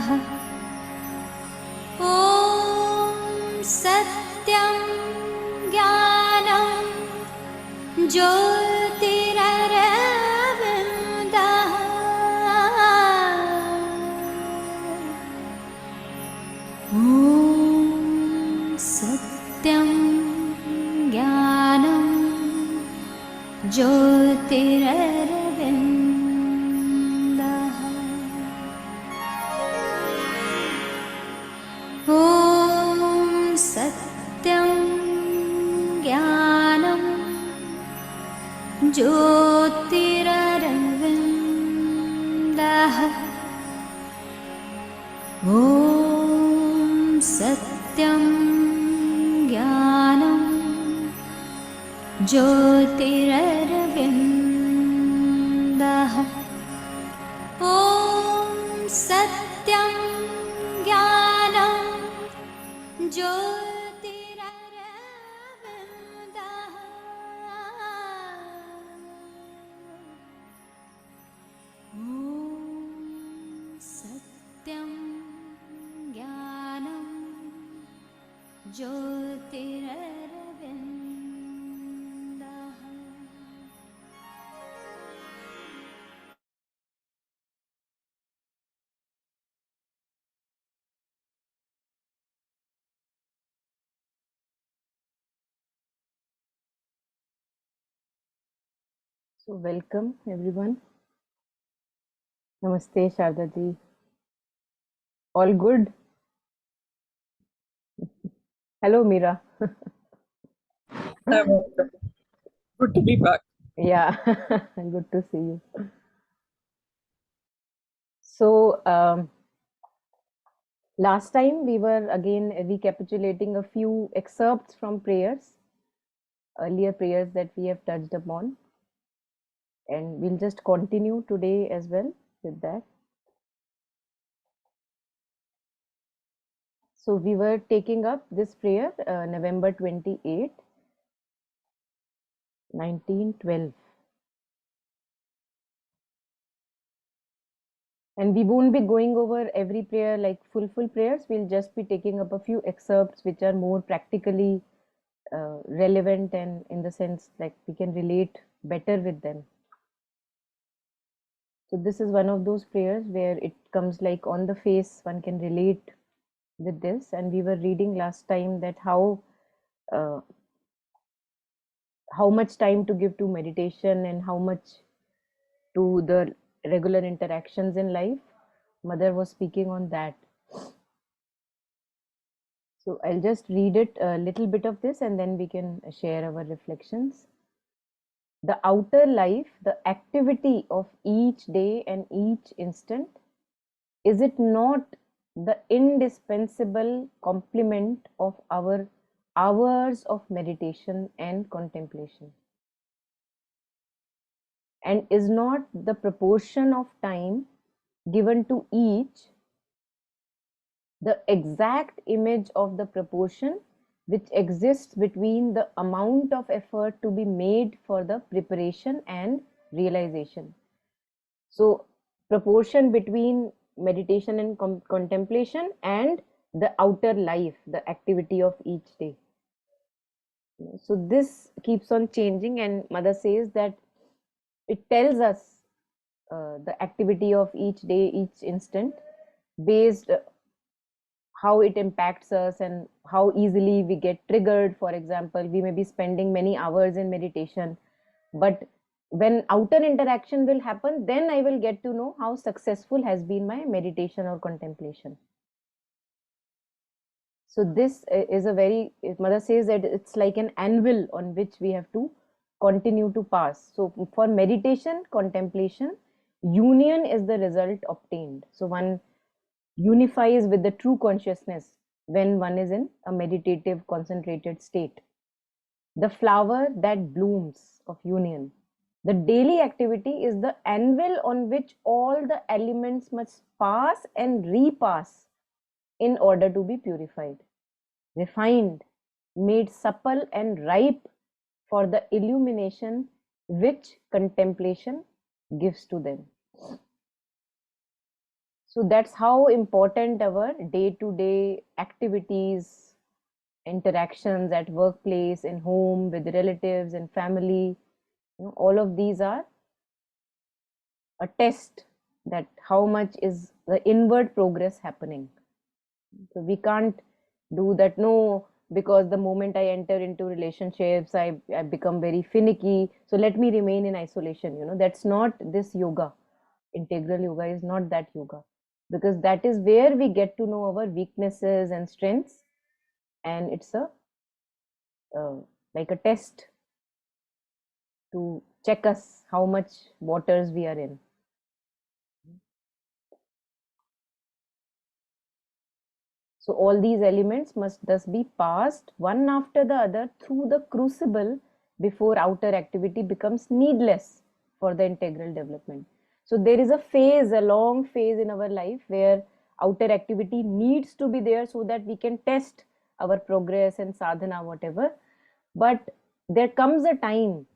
ॐ सत्यं ज्ञानं ज्योतिररविन्दः ॐ सत्यं ज्ञानं ज्योतिररविन्दः ॐ सत्यं ज्ञानं ज्योतिररविन्दः ॐ सत्यं ज्ञानं ज्योतिररविन्दः ॐ सत्यं ज्ञानं ज्योतिररविन्दः ॐ सत्यं ज्ञानं ज्योतिररविन्दः So welcome everyone. Namaste Sharda ji. All good? Hello Meera. Good to be back. Yeah, good to see you. So last time we were again recapitulating a few excerpts from prayers, earlier prayers that we have touched upon, and we'll just continue today as well with that. So we were taking up this prayer November 28, 1912. And we won't be going over every prayer like full prayers. We'll just be taking up a few excerpts which are more practically relevant, and in the sense like we can relate better with them. So this is one of those prayers where it comes like on the face, one can relate with this. And we were reading last time that how much time to give to meditation and how much to the regular interactions in life. Mother was speaking on that. So I'll just read it, a little bit of this, and then we can share our reflections. The outer life, the activity of each day and each instant, is it not the indispensable complement of our hours of meditation and contemplation? And is not the proportion of time given to each the exact image of the proportion which exists between the amount of effort to be made for the preparation and realization? So proportion between meditation and contemplation and the outer life, the activity of each day. So this keeps on changing, and Mother says that it tells us the activity of each day, each instant, based how it impacts us and how easily we get triggered. For example, we may be spending many hours in meditation, but when outer interaction will happen, then I will get to know how successful has been my meditation or contemplation. So this is a very, Mother says that it's like an anvil on which we have to continue to pass. So for meditation, contemplation, union is the result obtained. So one unifies with the true consciousness when one is in a meditative, concentrated state. The flower that blooms of union. The daily activity is the anvil on which all the elements must pass and repass in order to be purified, refined, made supple and ripe for the illumination which contemplation gives to them. So that's how important our day-to-day activities, interactions at workplace, in home, with relatives and family, all of these are a test that how much is the inward progress happening. So we can't do that, no, because the moment I enter into relationships, I become very finicky. So let me remain in isolation. That's not this yoga. Integral yoga is not that yoga, because that is where we get to know our weaknesses and strengths, and it's a uh, like a test to check us how much waters we are in. So all these elements must thus be passed one after the other through the crucible before outer activity becomes needless for the integral development. So there is a phase, a long phase in our life where outer activity needs to be there so that we can test our progress and sadhana, whatever. But there comes a time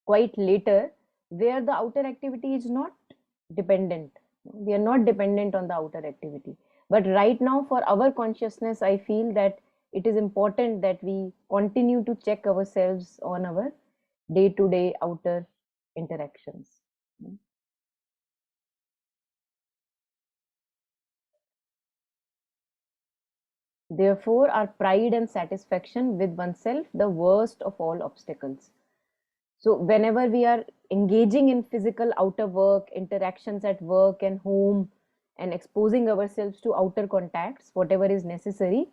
quite later where the outer activity is not dependent. We are not dependent on the outer activity. But right now, for our consciousness, I feel that it is important that we continue to check ourselves on our day to day outer interactions. Therefore, are pride and satisfaction with oneself the worst of all obstacles. So, whenever we are engaging in physical outer work, interactions at work and home, and exposing ourselves to outer contacts, whatever is necessary,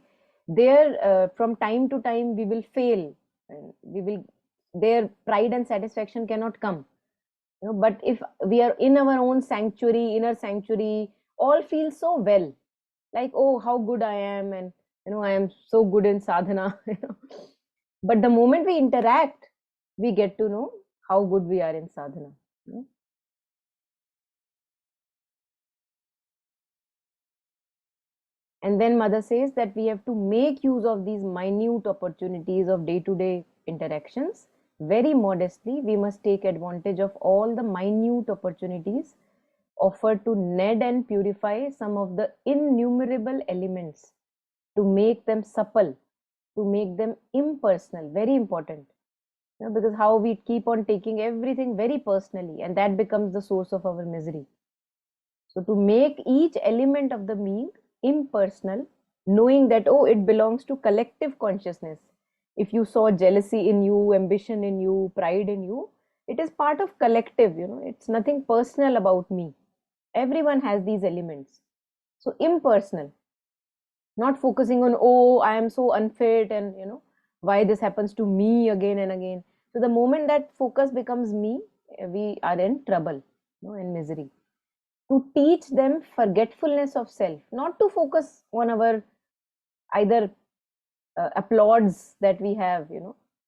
there from time to time we will fail, and we will their pride and satisfaction cannot come. But if we are in our own sanctuary, inner sanctuary, all feel so well, like, oh, how good I am, and I am so good in sadhana. But the moment we interact, we get to know how good we are in sadhana. And then mother says that we have to make use of these minute opportunities of day-to-day interactions. Very modestly, we must take advantage of all the minute opportunities offered to knead and purify some of the innumerable elements, to make them supple, to make them impersonal. Very important. Because how we keep on taking everything very personally, and that becomes the source of our misery. So to make each element of the being impersonal, knowing that, oh, it belongs to collective consciousness. If you saw jealousy in you, ambition in you, pride in you, it is part of collective. It's nothing personal about me. Everyone has these elements. So impersonal, not focusing on, oh, I am so unfit, and why this happens to me again and again. So the moment that focus becomes me, we are in trouble, in misery. To teach them forgetfulness of self, not to focus on our either applauds that we have,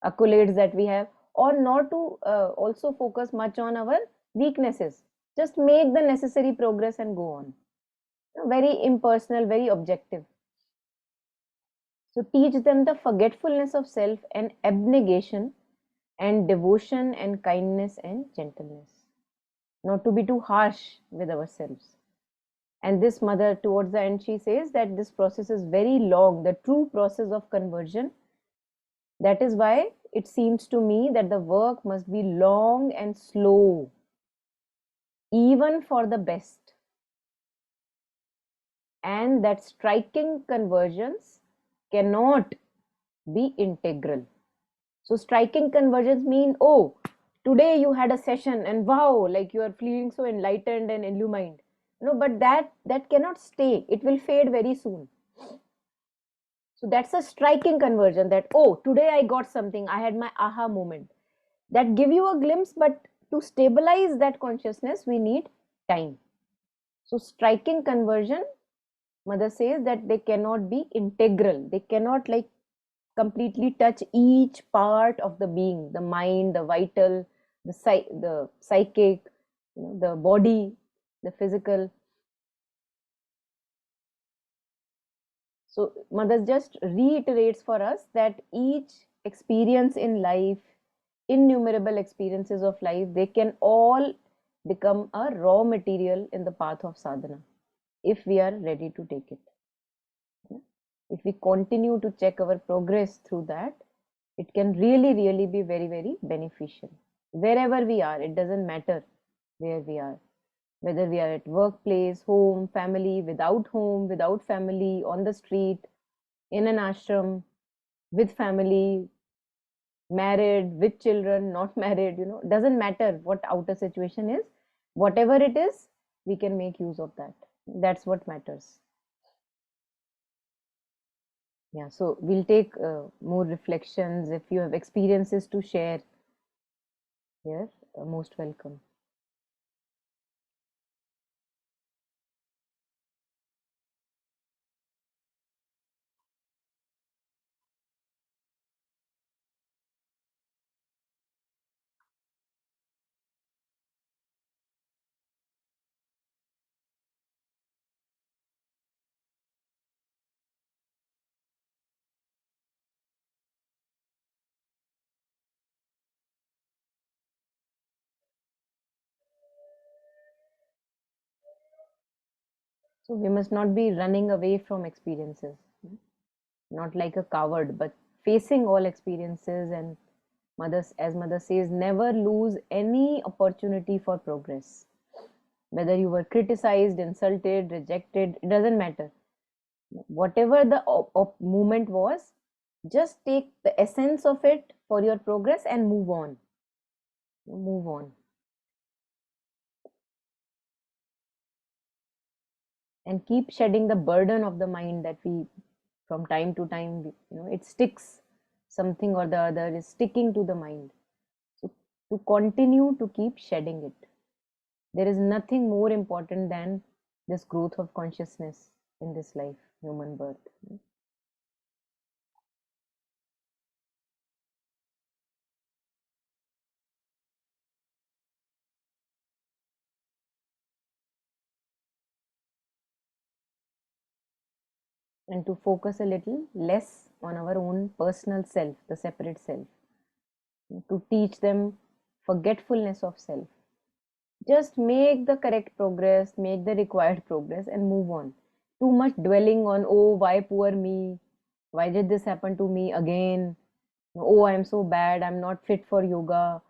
accolades that we have, or not to also focus much on our weaknesses. Just make the necessary progress and go on. Very impersonal, very objective. So teach them the forgetfulness of self and abnegation and devotion and kindness and gentleness. Not to be too harsh with ourselves. And this mother, towards the end, she says that this process is very long, the true process of conversion. That is why it seems to me that the work must be long and slow, even for the best. And that striking conversions cannot be integral. So striking conversions mean, oh, today you had a session and wow, like you are feeling so enlightened and illumined. But that cannot stay. It will fade very soon. So that's a striking conversion, that, oh, today I got something. I had my aha moment. That give you a glimpse, but to stabilize that consciousness, we need time. So striking conversion, mother says that they cannot be integral. They cannot like completely touch each part of the being, the mind, the vital, the psychic, the body, the physical. So mother just reiterates for us that each experience in life, innumerable experiences of life, they can all become a raw material in the path of sadhana. if we are ready to take it. If we continue to check our progress through that, it can really, really be very, very beneficial. Wherever we are, it doesn't matter where we are, whether we are at workplace, home, family, without family, on the street, in an ashram, with family, married, with children, not married, doesn't matter what outer situation is. Whatever it is, we can make use of that. That's what matters. Yeah, so we'll take more reflections. If you have experiences to share here, most welcome. So we must not be running away from experiences, not like a coward, but facing all experiences. And as mother says, never lose any opportunity for progress. Whether you were criticized, insulted, rejected, it doesn't matter. Whatever the movement was, just take the essence of it for your progress and move on. Move on. And keep shedding the burden of the mind that we, from time to time, it sticks. Something or the other is sticking to the mind. So to continue to keep shedding it. There is nothing more important than this growth of consciousness in this life, human birth. And to focus a little less on our own personal self, the separate self, to teach them forgetfulness of self. Just make the correct progress, make the required progress, and move on. Too much dwelling on, oh, why poor me? Why did this happen to me again? Oh, I'm so bad, I'm not fit for yoga.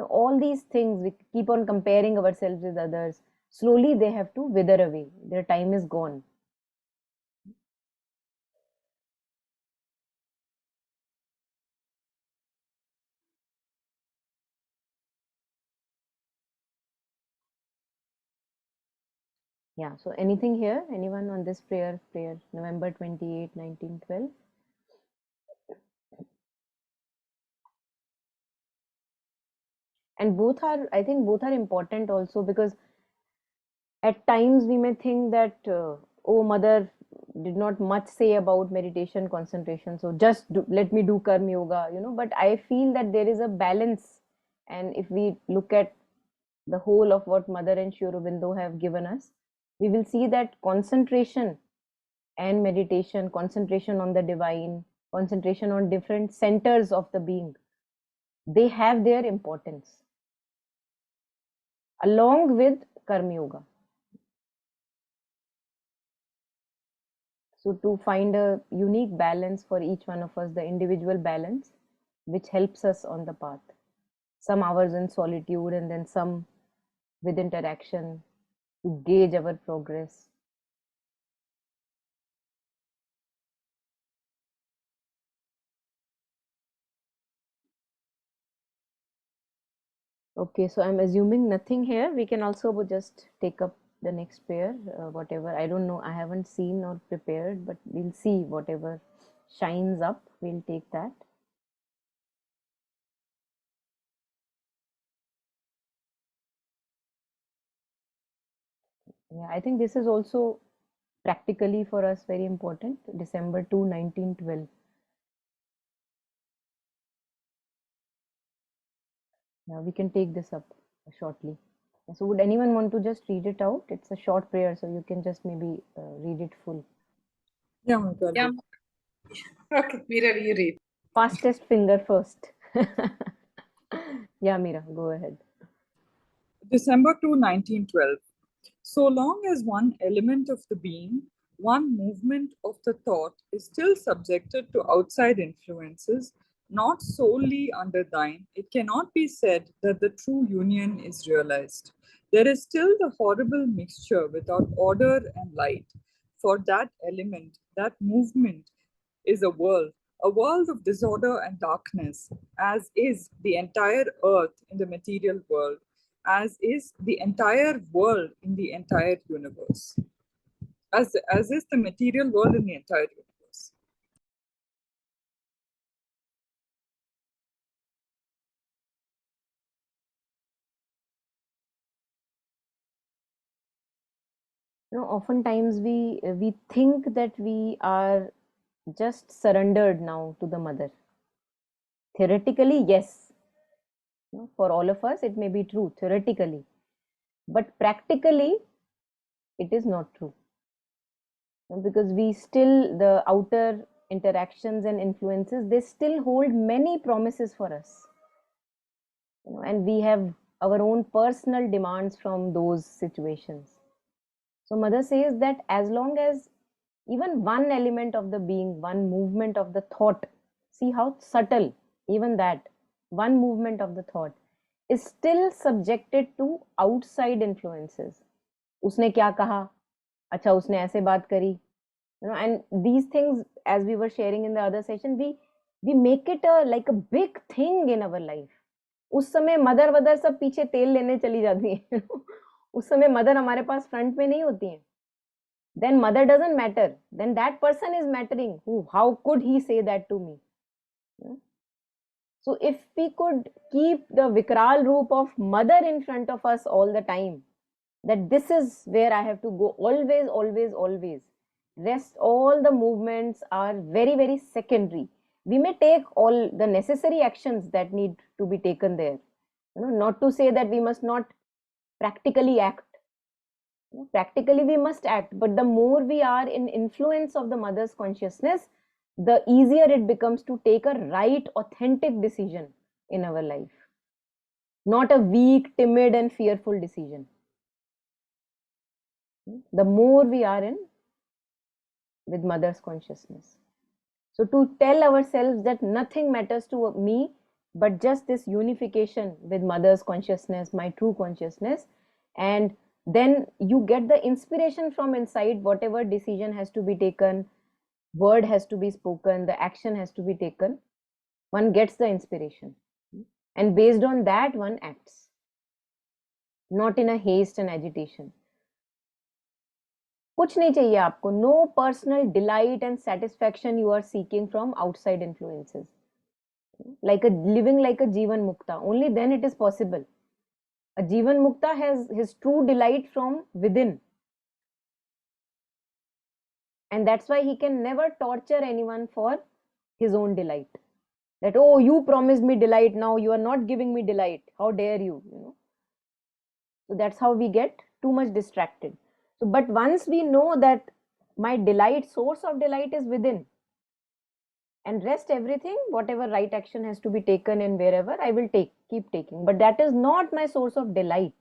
All these things, we keep on comparing ourselves with others. Slowly, they have to wither away. Their time is gone. Yeah, so anything here? Anyone on this prayer, November 28, 1912? And I think both are important also, because at times we may think that, oh, mother did not much say about meditation, concentration, so just let me do karma yoga, but I feel that there is a balance. And if we look at the whole of what Mother and Sri Aurobindo have given us, we will see that concentration and meditation, concentration on the divine, concentration on different centers of the being, they have their importance along with karma yoga. So to find a unique balance for each one of us, the individual balance, which helps us on the path. Some hours in solitude and then some with interaction to gauge our progress. Okay, so I'm assuming nothing here. We can also just take up the next prayer, whatever. I don't know, I haven't seen or prepared, but we'll see whatever shines up, we'll take that. Yeah, I think this is also practically for us very important. December 2, 1912. Yeah, we can take this up shortly. So would anyone want to just read it out? It's a short prayer, so you can just maybe read it full. Yeah, Monica, I'll Yeah. read. Okay, Meera, you read. Fastest finger first. Yeah, Meera, go ahead. December 2, 1912. So long as one element of the being, one movement of the thought is still subjected to outside influences, not solely under thine, it cannot be said that the true union is realized. There is still the horrible mixture without order and light. For that element, that movement is a world of disorder and darkness, as is the entire earth in the material world, as is the entire world in the entire universe, as is the material world in the entire universe. Oftentimes we think that we are just surrendered now to the mother. Theoretically, yes. For all of us, it may be true theoretically, but practically, it is not true. Because we still, the outer interactions and influences, they still hold many promises for us. And we have our own personal demands from those situations. So mother says that as long as even one element of the being, one movement of the thought, see how subtle, even that, one movement of the thought is still subjected to outside influences. उसने क्या कहा? अच्छा उसने ऐसे बात करी. And these things, as we were sharing in the other session, we make it like a big thing in our life. उस समय मदर वदर सब पीछे तेल लेने चली जाती है. उस समय मदर हमारे पास फ्रंट में नहीं होती है. Then mother doesn't matter. Then that person is mattering. How could he say that to me? So if we could keep the Vikral Roop of mother in front of us all the time, that this is where I have to go always, always, always. Rest, all the movements are very, very secondary. We may take all the necessary actions that need to be taken there. Not to say that we must not practically act. Practically, we must act, but the more we are in influence of the mother's consciousness, the easier it becomes to take a right, authentic decision in our life. Not a weak, timid, and fearful decision. The more we are in with mother's consciousness. So to tell ourselves that nothing matters to me but just this unification with mother's consciousness, my true consciousness, and then you get the inspiration from inside. Whatever decision has to be taken, word has to be spoken, the action has to be taken, one gets the inspiration, and based on that one acts, not in a haste and agitation. कुछ नहीं चाहिए आपको. No personal delight and satisfaction you are seeking from outside influences. Like living like a Jivan Mukta. Only then it is possible. A Jivan Mukta has his true delight from within. And that's why he can never torture anyone for his own delight. That, oh, you promised me delight, now you are not giving me delight. How dare you? So that's how we get too much distracted. So, but once we know that my delight, source of delight is within, and rest everything, whatever right action has to be taken and wherever, I will keep taking. But that is not my source of delight.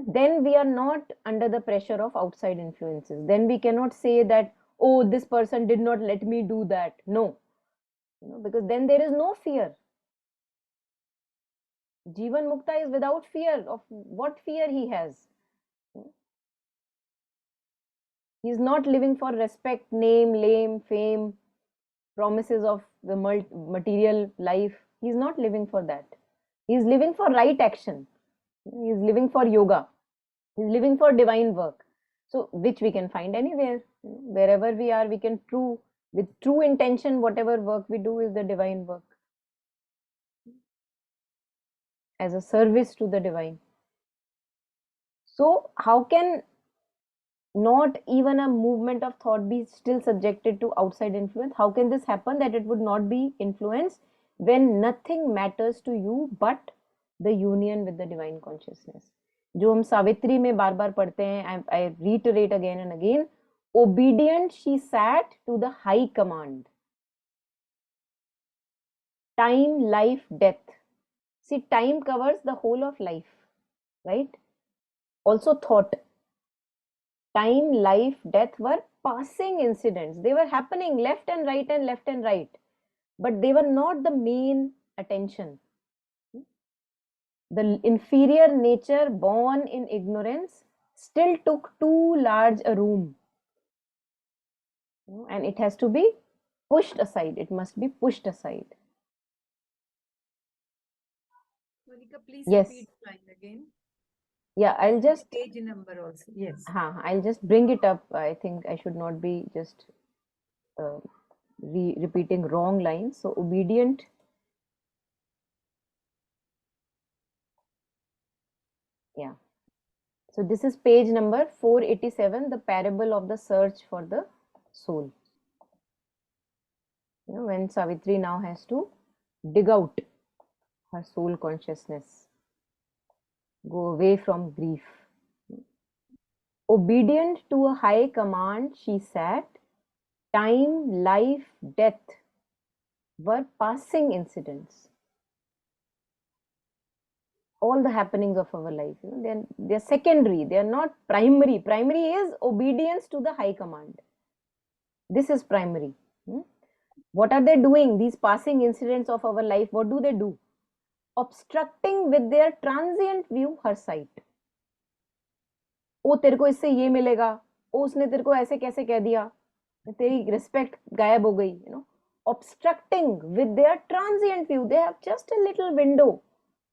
Then we are not under the pressure of outside influences. Then we cannot say that, oh, this person did not let me do that. No, because then there is no fear. Jivan Mukta is without fear. Of what fear he has? He is not living for respect, name, lame, fame, promises of the material life. He is not living for that. He is living for right action. He is living for yoga. He is living for divine work. So, which we can find anywhere. Wherever we are, we can with true intention, whatever work we do is the divine work. As a service to the divine. So, how can not even a movement of thought be still subjected to outside influence? How can this happen that it would not be influenced when nothing matters to you but the union with the divine consciousness? जो हम सावित्री में बार बार पढ़ते हैं, I reiterate again and again, obedient she sat to the high command. Time, life, death. See, time covers the whole of life, right? also thought. Time, life, death were passing incidents. They were happening left and right and left and right, but they were not the main attention. The inferior nature born in ignorance still took too large a room. And it has to be pushed aside. It must be pushed aside. Monica, please Yes. repeat line again. Yeah, I'll just Page number also. Yes. I'll just bring it up. I think I should not be just repeating wrong lines. So obedient. Yeah. So this is page number 487, the parable of the search for the soul. When Savitri now has to dig out her soul consciousness, go away from grief. Obedient to a high command, she sat. Time, life, death were passing incidents. All the happenings of our life, they're secondary, they're not primary. Primary is obedience to the high command. This is primary. What are they doing? These passing incidents of our life, what do they do? Obstructing with their transient view her sight. ओ तेरे को इससे ये मिलेगा, ओ उसने तेरे को ऐसे कैसे कह दिया, तेरी रिस्पेक्ट गायब हो गई. Obstructing with their transient view. They have just a little window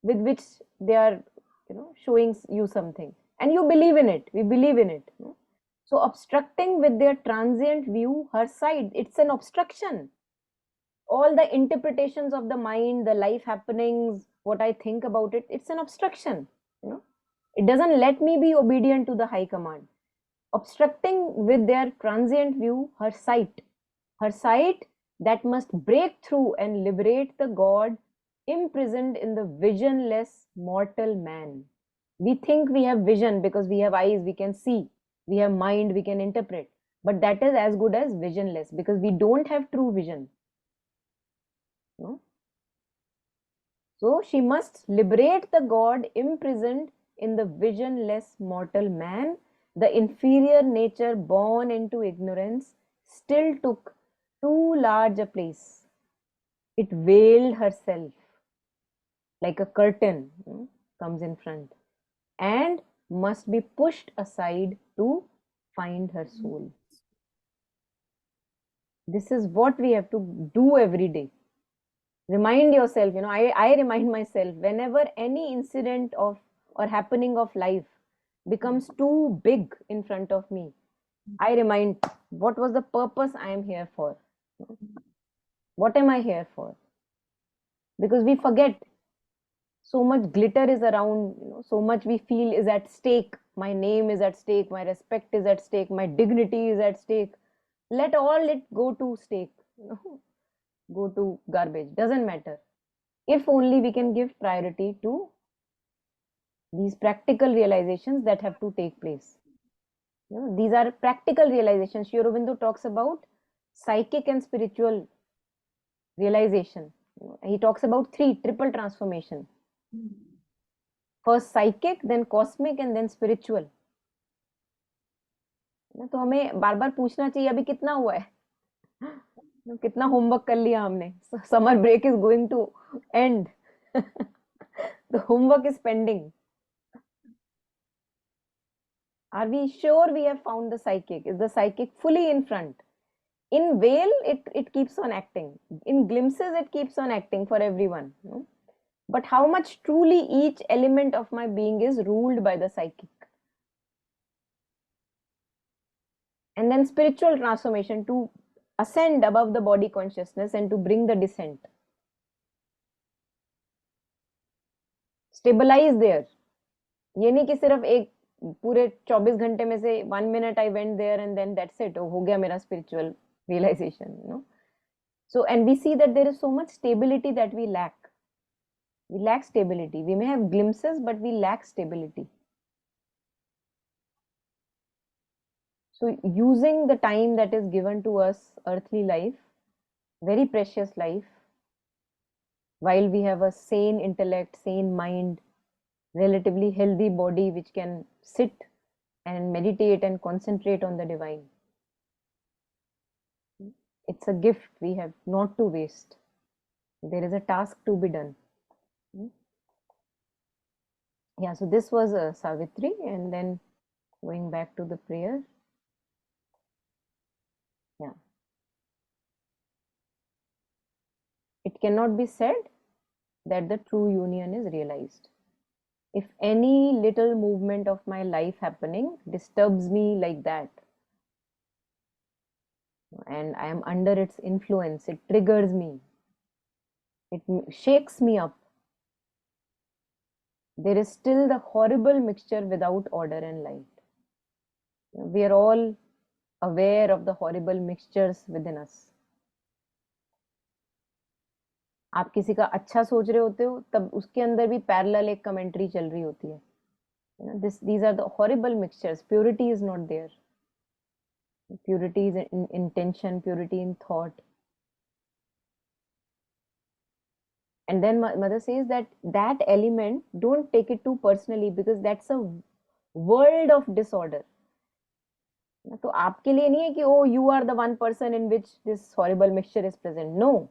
with which they are showing you something, and you believe in it. We believe in it. So obstructing with their transient view her sight, it's an obstruction. All the interpretations of the mind, the life happenings, what I think about it, it's an obstruction. It doesn't let me be obedient to the high command. Obstructing with their transient view her sight that must break through and liberate the God imprisoned in the visionless mortal man. We think we have vision because we have eyes, we can see, we have mind, we can interpret, but that is as good as visionless because we don't have true vision. No? So she must liberate the God imprisoned in the visionless mortal man. The inferior nature born into ignorance still took too large a place. It veiled herself like a curtain comes in front and must be pushed aside to find her soul. This is what we have to do every day. Remind yourself, I remind myself whenever any incident of or happening of life becomes too big in front of me, I remind what was the purpose I am here for. What am I here for? Because we forget. So much glitter is around, so much we feel is at stake. My name is at stake, my respect is at stake, my dignity is at stake. Let all it go to stake, go to garbage, doesn't matter. If only we can give priority to these practical realizations that have to take place. These are practical realizations. Sri Aurobindo talks about psychic and spiritual realization. He talks about triple transformation. First psychic, then cosmic, and then spiritual. तो हमें बार बार पूछना चाहिए अभी कितना हुआ है, कितना homework कर लिया हमने. Summer break is going to end. The homework is pending. Are we sure we have found the psychic? Is the psychic fully in front? In veil, it keeps on acting. In glimpses, it keeps on acting for everyone. But how much truly each element of my being is ruled by the psychic? And then spiritual transformation to ascend above the body consciousness and to bring the descent. Stabilize there. ये नहीं कि सिर्फ एक पूरे 24 घंटे में से 1 minute I went there and then that's it. हो गया मेरा spiritual realization. So, and we see that there is so much stability that we lack. We lack stability. We may have glimpses, but we lack stability. So, using the time that is given to us, earthly life, very precious life, while we have a sane intellect, sane mind, relatively healthy body which can sit and meditate and concentrate on the divine. It's a gift we have not to waste. There is a task to be done. Yeah, so this was Savitri, and then going back to the prayer. Yeah. It cannot be said that the true union is realized. If any little movement of my life happening disturbs me like that, and I am under its influence, it triggers me, it shakes me up, there is still the horrible mixture without order and light. We are all aware of the horrible mixtures within us. आप किसी का अच्छा सोच रहे होते हो तब उसके अंदर भी पैरेलल एक कमेंट्री चल रही होती है. These are the horrible mixtures. Purity is not there. Purity is in intention, purity in thought. And then mother says that element, don't take it too personally, because that's a world of disorder. तो आपके लिए नहीं है कि oh, you are the one person in which this horrible mixture is present. No.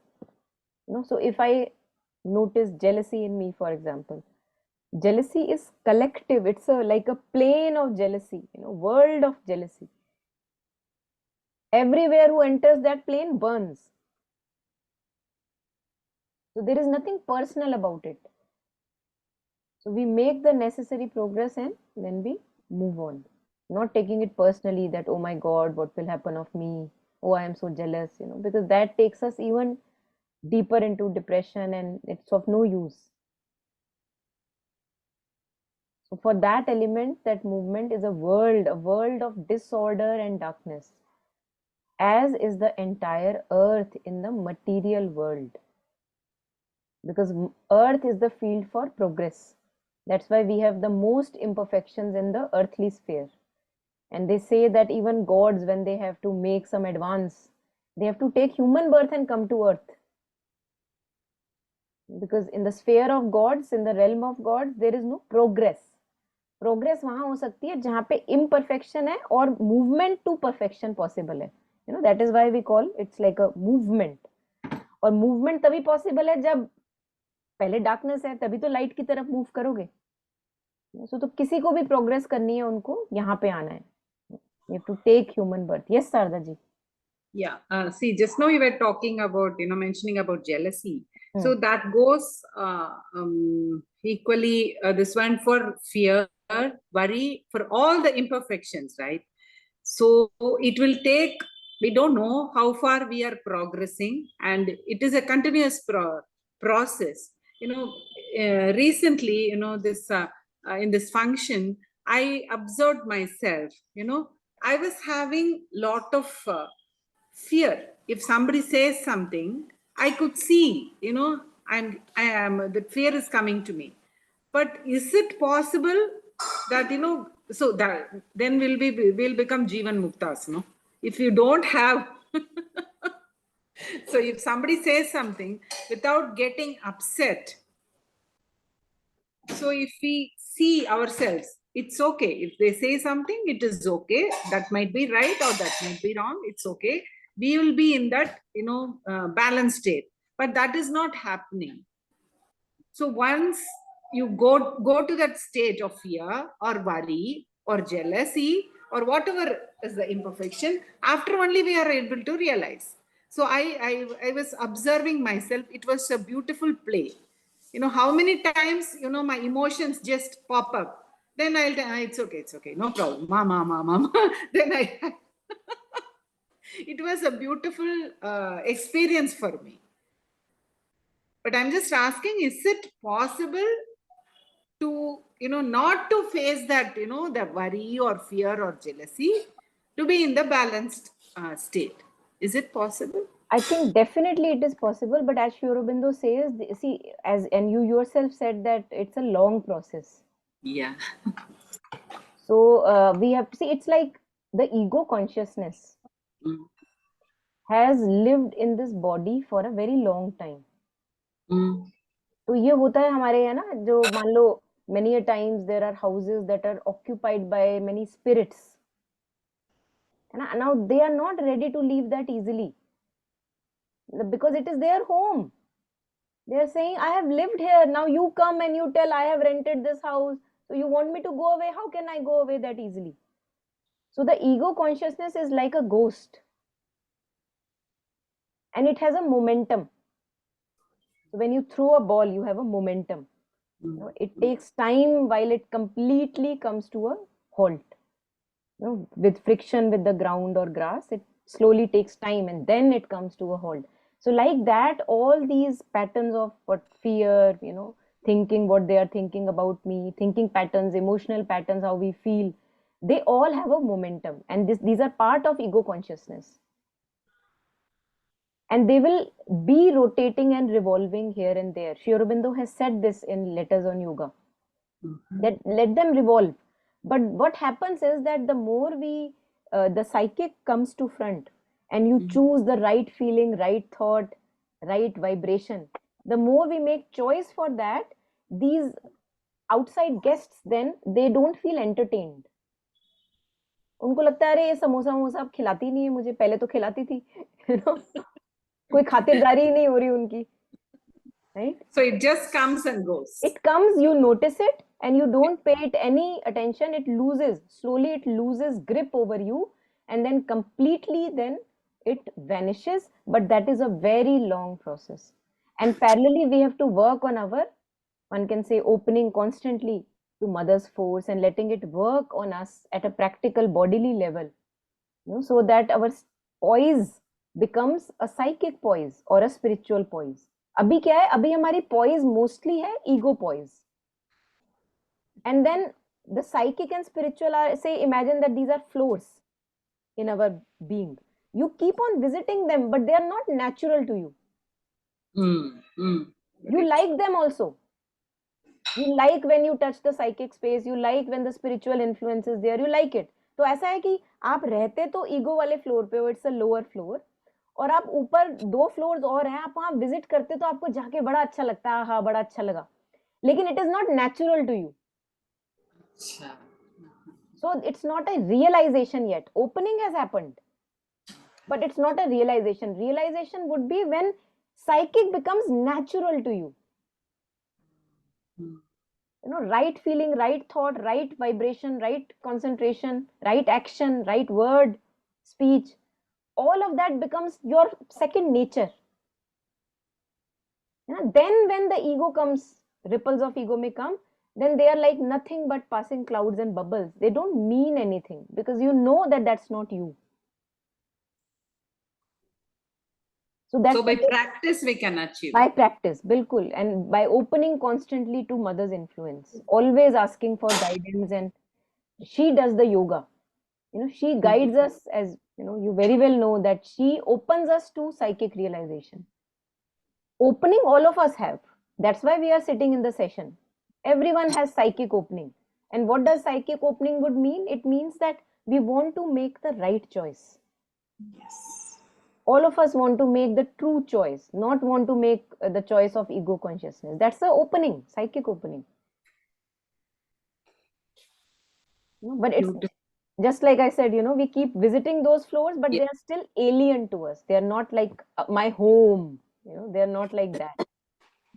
So if I notice jealousy in me, for example, jealousy is collective. It's like a plane of jealousy, world of jealousy. Everywhere who enters that plane burns. So there is nothing personal about it. So we make the necessary progress and then we move on. Not taking it personally that, oh my God, what will happen of me? Oh, I am so jealous, because that takes us even deeper into depression and it's of no use. So for that element, that movement is a world of disorder and darkness, as is the entire earth in the material world. Because earth is the field for progress. That's why we have the most imperfections in the earthly sphere. And they say that even gods, when they have to make some advance, they have to take human birth and come to earth. Because in the sphere of gods, in the realm of gods, there is no progress. Progress वहां हो सकती है जहां पे imperfection है और movement to perfection possible है. That is why we call it's like a movement. और movement तभी possible है जब पहले darkness है, तभी तो light की तरफ move करोगे. So तो किसी को भी progress करनी है उनको यहाँ पे आना है. You have to take human birth. Yes, Sarda ji. Yeah. See, just now you were talking about, mentioning about jealousy. So that goes equally, this one for fear, worry, for all the imperfections, right? So it will take, we don't know how far we are progressing, and it is a continuous process. Recently, this in this function, I observed myself, I was having lot of fear. If somebody says something, I could see, the fear is coming to me. But is it possible that, so that then we'll become Jivan Muktas, no? If you don't have, so if somebody says something without getting upset, so if we see ourselves, it's okay. If they say something, it is okay. That might be right or that might be wrong. It's okay. We will be in that, balanced state. But that is not happening. So once you go to that state of fear or worry or jealousy or whatever is the imperfection, after only we are able to realize. So I was observing myself. It was a beautiful play. How many times, my emotions just pop up. Then I'll tell, it's okay, no problem. Mama. Then it was a beautiful experience for me. But I'm just asking, is it possible to, not to face that, the worry or fear or jealousy, to be in the balanced state? Is it possible? I think definitely it is possible, but as Sri Aurobindo says, see, and you yourself said that it's a long process. Yeah. So we have to see, it's like the ego consciousness has lived in this body for a very long time. तो ये होता है हमारे, है ना, जो मान लो Many a times there are houses that are occupied by many spirits. And now they are not ready to leave that easily because it is their home. They are saying, I have lived here. Now you come and you tell I have rented this house. So you want me to go away? How can I go away that easily? So the ego consciousness is like a ghost. And it has a momentum. So when you throw a ball, you have a momentum. You know, it takes time while it completely comes to a halt. You know, with friction with the ground or grass, it slowly takes time and then it comes to a halt. So like that, all these patterns of what fear, you know, thinking what they are thinking about me, thinking patterns, emotional patterns, how we feel, they all have a momentum, and these are part of ego consciousness. And they will be rotating and revolving here and there. Sri Aurobindo has said this in Letters on Yoga, that let them revolve. But what happens is that the more the psychic comes to front and you choose the right feeling, right thought, right vibration, the more we make choice for that, these outside guests then, they don't feel entertained. उनको लगता है अरे ये समोसा वमोसा अब खिलाती नहीं है मुझे, पहले तो खिलाती थी, you know? कोई खातिरदारी ही नहीं हो रही उनकी, right? So it just comes and goes. It comes, you notice it, and you don't pay it any attention. It slowly it loses grip over you, and then completely then it vanishes. But that is a very long process. And parallelly, we have to work on our, one can say, opening constantly to mother's force and letting it work on us at a practical bodily level, you know, so that our poise becomes a psychic poise or a spiritual poise. अभी क्या है, अभी हमारी poise mostly है ego poise. And then the psychic and spiritual are, say, imagine that these are floors in our being. You keep on visiting them, but they are not natural to you. You like them also. You like when you touch the psychic space, you like when the spiritual influence is there, you like it. तो ऐसा है कि आप रहते तो ego वाले floor पे हो, इट्स अ लोअर फ्लोर, और आप ऊपर 2 फ्लोर्स और हैं, आप वहां विजिट करते तो आपको जाके बड़ा अच्छा लगता है, हाँ बड़ा अच्छा लगा, लेकिन it is not natural to you. So it's not a realization yet. Opening has happened, but it's not a realization. Realization would be when psychic becomes natural to you. You know, right feeling, right thought, right vibration, right concentration, right action, right word, speech, all of that becomes your second nature. You know, then when the ego comes, ripples of ego may come, then they are like nothing but passing clouds and bubbles. They don't mean anything because you know that that's not you. So that's by practice we can achieve. By practice, bilkul, and by opening constantly to mother's influence, always asking for guidance, and she does the yoga. You know, she guides us, as you know, you very well know that she opens us to psychic realization. Opening all of us have. That's why we are sitting in the session. Everyone has psychic opening. And what does psychic opening would mean? It means that we want to make the right choice. Yes. All of us want to make the true choice, not want to make the choice of ego consciousness. That's the opening, psychic opening. But it's just like I said, you know, we keep visiting those floors, but they are still alien to us. They are not like my home. You know, they are not like that.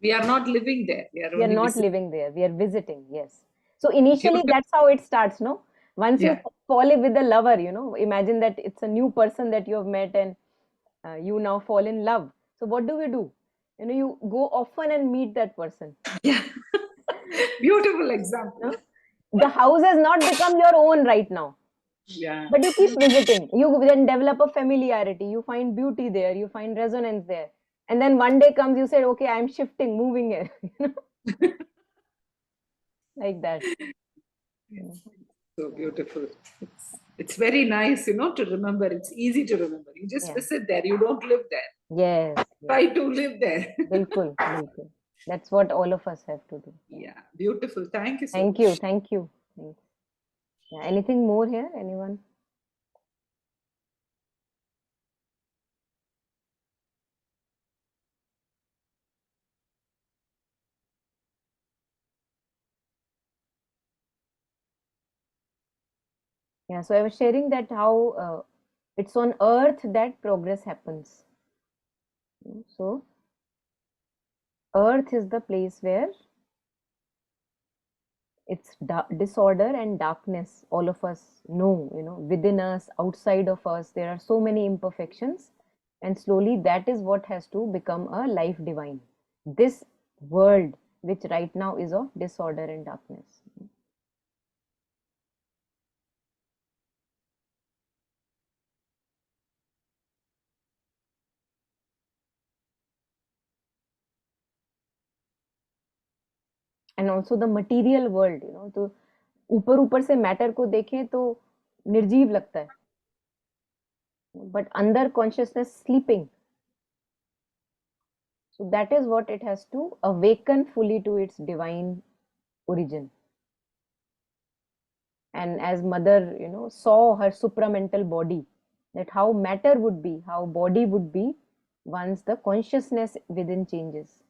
We are not living there. We are not living there. We are visiting. Yes. So initially, that's how it starts. No, once you fall in with a lover, you know, imagine that it's a new person that you have met, and you now fall in love. So what do? You know, you go often and meet that person. Yeah. Beautiful example. You know? The house has not become your own right now. Yeah. But you keep visiting. You then develop a familiarity. You find beauty there. You find resonance there. And then one day comes, you said, okay, I'm shifting, moving here. You know? Like that. So beautiful. It's very nice, you know, to remember. It's easy to remember. You just visit there. You don't live there. Yes. Try to live there. Bilkul. That's what all of us have to do. Yeah. Beautiful. Thank you so much. Thank you. Thanks. Yeah. Anything more here? Anyone? Yeah, so I was sharing that how it's on earth that progress happens. So earth is the place where it's disorder and darkness, all of us know, within us, outside of us, there are so many imperfections, and slowly that is what has to become a life divine. This world, which right now is of disorder and darkness. And also the material world, तो ऊपर ऊपर से matter को देखें तो निर्जीव लगता है, but under consciousness sleeping. So that is what it has to awaken fully to its divine origin. And as mother, saw her supramental body, that how matter would be, how body would be once the consciousness within changes.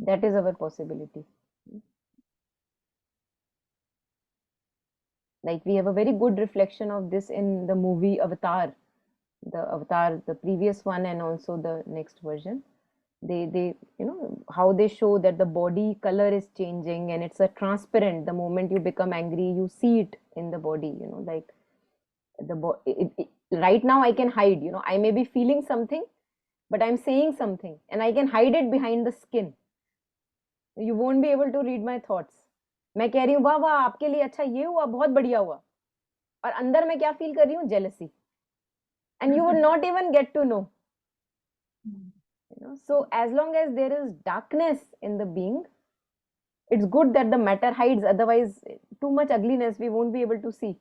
That is our possibility. Like we have a very good reflection of this in the movie Avatar, the previous one and also the next version. They how they show that the body color is changing and it's a transparent. The moment you become angry, you see it in the body, like right now I can hide, I may be feeling something, but I'm saying something and I can hide it behind the skin. You won't be able to read my thoughts. मैं कह रही हूँ वाह वाह आपके लिए अच्छा ये हुआ बहुत बढ़िया हुआ, और अंदर मैं क्या फील कर रही हूँ, jealousy, and you would not even get to know. So as long as there is darkness in the being, it's good that the matter hides, otherwise too much ugliness we won't be able to see.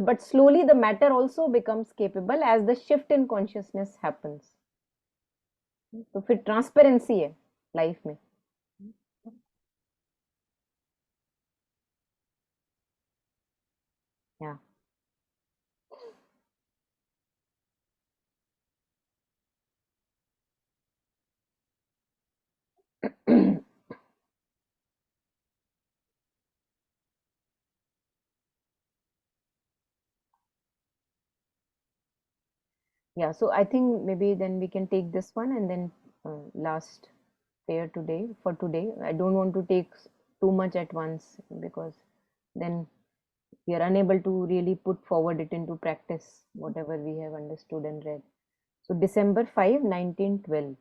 But slowly the matter also becomes capable as the shift in consciousness happens. तो फिर transparency है life में. Yeah. Yeah, so I think maybe then we can take this one and then last pair today for today. I don't want to take too much at once because then we are unable to really put forward it into practice, whatever we have understood and read. So December 5, 1912.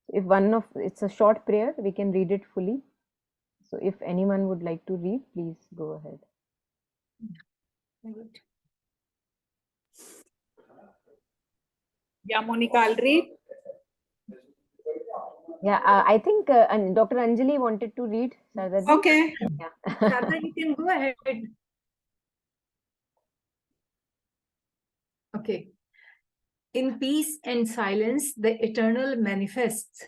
If one of it's a short prayer, we can read it fully. So if anyone would like to read, please go ahead. Good. Yeah, Monica, I'll read. Yeah, I think Dr. Anjali wanted to read. Sardaji. Okay. Yeah. Shraddha, you can go ahead. Okay. In peace and silence, the eternal manifests.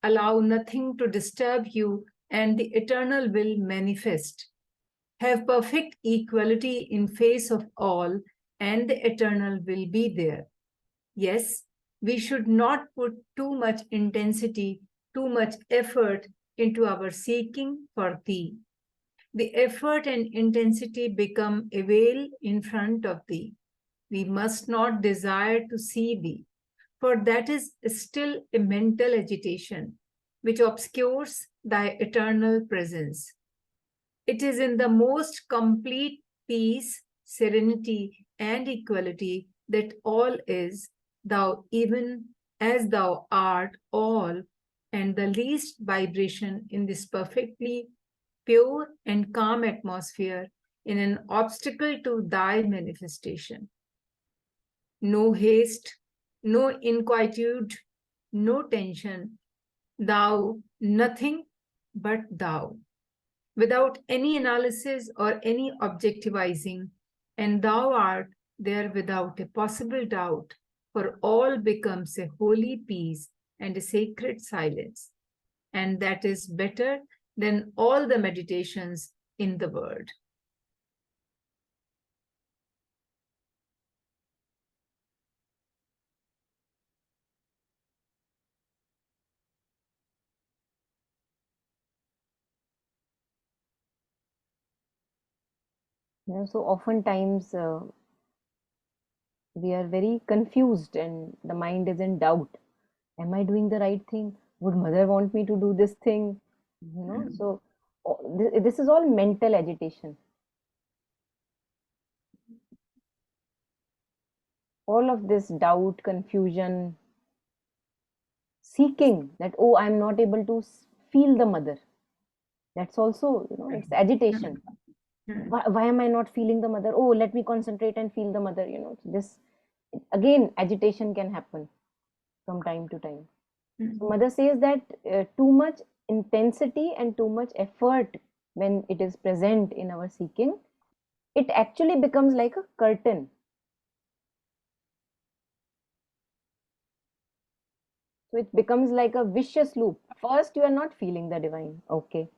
Allow nothing to disturb you, and the eternal will manifest. Have perfect equality in face of all, and the eternal will be there. Yes, we should not put too much intensity, too much effort into our seeking for thee. The effort and intensity become a veil in front of thee. We must not desire to see thee, for that is still a mental agitation which obscures thy eternal presence. It is in the most complete peace, serenity, and equality that all is, thou even as thou art all, and the least vibration in this perfectly pure and calm atmosphere in an obstacle to thy manifestation. No haste, no inquietude, no tension, thou nothing but thou, without any analysis or any objectivizing, and thou art there without a possible doubt, for all becomes a holy peace and a sacred silence, and that is better than all the meditations in the world. So oftentimes we are very confused and the mind is in doubt. Am I doing the right thing? Would mother want me to do this thing? So this is all mental agitation. All of this doubt, confusion, seeking that, oh, I'm not able to feel the mother. That's also, it's agitation. Why am I not feeling the mother? Oh, let me concentrate and feel the mother. This again, agitation can happen from time to time. So mother says that too much intensity and too much effort when it is present in our seeking, it actually becomes like a curtain. So it becomes like a vicious loop. First, you are not feeling the divine. Okay.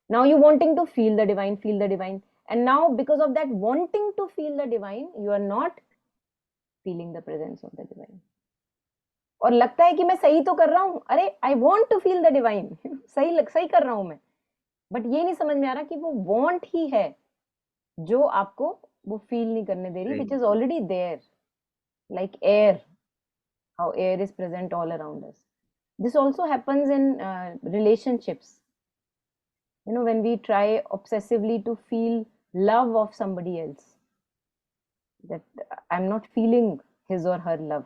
Now you wanting to feel the divine, feel the divine. And now because of that wanting to feel the divine, you are not feeling the presence of the divine. और लगता है कि मैं सही तो कर रहा हूं, अरे I want to feel the divine, सही कर रहा हूं मैं, बट ये नहीं समझ में आ रहा कि वो वॉन्ट ही है जो आपको वो फील नहीं करने दे रही, which is already there, like air, how air is present all around us. This also happens in relationships. When we try obsessively to feel love of somebody else, that I'm not feeling his or her love,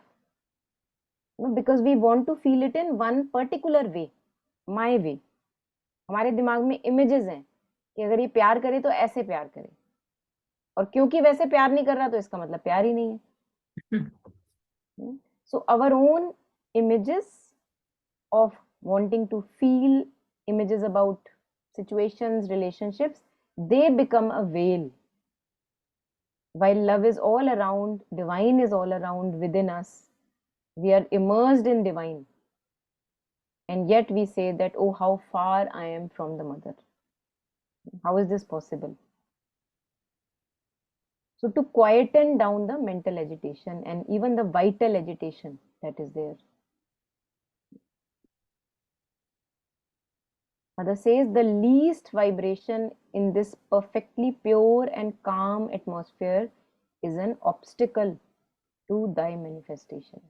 because we want to feel it in one particular way, my way. हमारे दिमाग में images हैं कि अगर ये प्यार करे तो ऐसे प्यार करे, और क्योंकि वैसे प्यार नहीं कर रहा तो इसका मतलब प्यार ही नहीं है. So our own images of wanting to feel, images about situations, relationships, they become a veil. While love is all around, divine is all around within us, we are immersed in divine, and yet we say that, oh, how far I am from the mother. How is this possible? So to quieten down the mental agitation and even the vital agitation that is there, Mother says the least vibration in this perfectly pure and calm atmosphere is an obstacle to thy manifestation.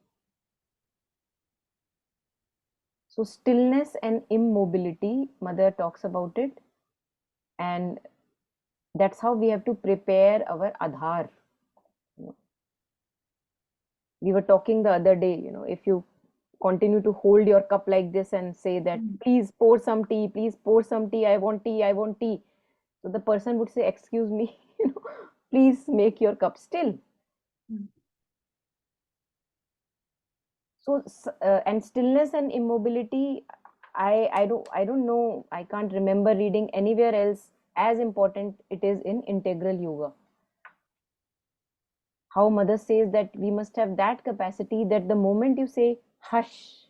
So stillness and immobility, Mother talks about it, and that's how we have to prepare our Adhar. We were talking the other day, if you continue to hold your cup like this and say that, please pour some tea, please pour some tea, I want tea, I want tea. So the person would say, excuse me, please make your cup still. So and stillness and immobility, I don't know, I can't remember reading anywhere else as important it is in integral yoga. How Mother says that we must have that capacity that the moment you say hush,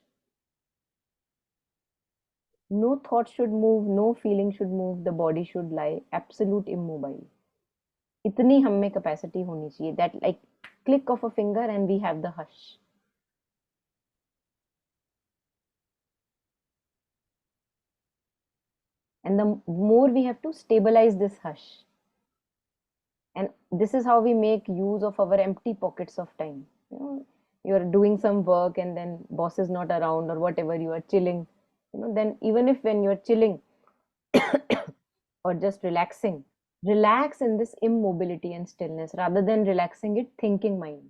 no thought should move, no feeling should move, the body should lie absolute immobile. इतनी हम में capacity होनी चाहिए that like click of a finger and we have the hush. And the more we have to stabilize this hush. And this is how we make use of our empty pockets of time. You're doing some work and then boss is not around or whatever, you are chilling. Then even if when you're chilling or just relaxing, relax in this immobility and stillness rather than relaxing it thinking mind.